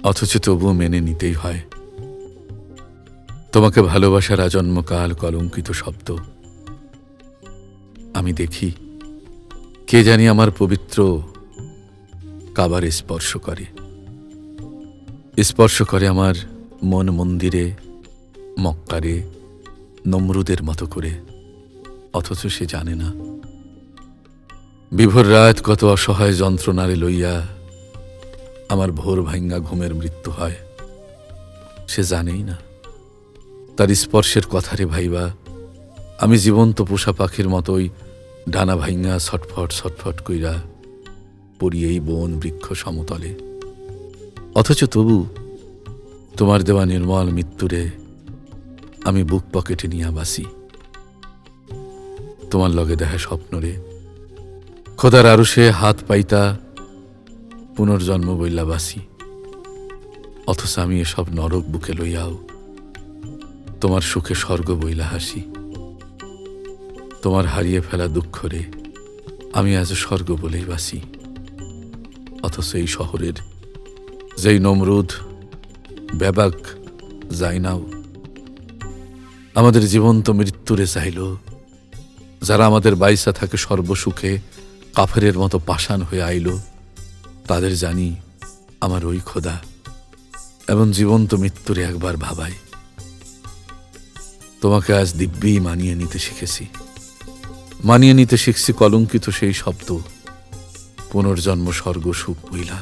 অথচ তবুও মেনে নিতেই হয়। তোমাকে ভালোবাসার আজন্মকাল কলঙ্কিত শব্দ। আমি দেখি কে জানি আমার পবিত্র কাবারে স্পর্শ করে আমার মন মন্দিরে, মক্কারে, নমরুদের মতো করে। অথচ সে জানে না বিভোর রাত কত অসহায় যন্ত্রণারে লইয়া আমার ভোর ভাঙ্গা ঘুমের মৃত্যু হয়। সে জানেই না তার স্পর্শের কথারে ভাইবা আমি জীবন্ত পোষা পাখির মতোই ডানা ভাঙ্গা ছটফট ছটফট কইরা পড়ি এই বন বৃক্ষ সমতলে। অথচ তবু তোমার দেওয়া নির্মল মৃত্যুরে আমি বুক পকেটে নিয়া বাসি। তোমার লগে দেখা স্বপ্নরে খোদার আরশে হাত পাইতা পুনর্জন্ম বইলা বাসি। অথচ আমি এসব নরক বুকে লইয়াও তোমার সুখে স্বর্গ বইলা হাসি। তোমার হারিয়ে ফেলা দুঃখরে আমি আজ স্বর্গ বলেই বাসি। অথচ এই শহরের যেই নমরুদ, বেবাক, জাইনাও আমাদের জীবন্ত মৃত্যুরে চাইল, যারা আমাদের বাইসা থাকে সর্বসুখে কাফেরের মতো পাষাণ হয়ে আইল, তাদের জানি আমার ওই খোদা এবং জীবন্ত মৃত্যুরে একবার ভাবাই। তোমাকে আজ দিব্যি মানিয়ে নিতে শিখছি কলঙ্কিত সেই শব্দ, পুনর্জন্ম স্বর্গ সুখ বইলা।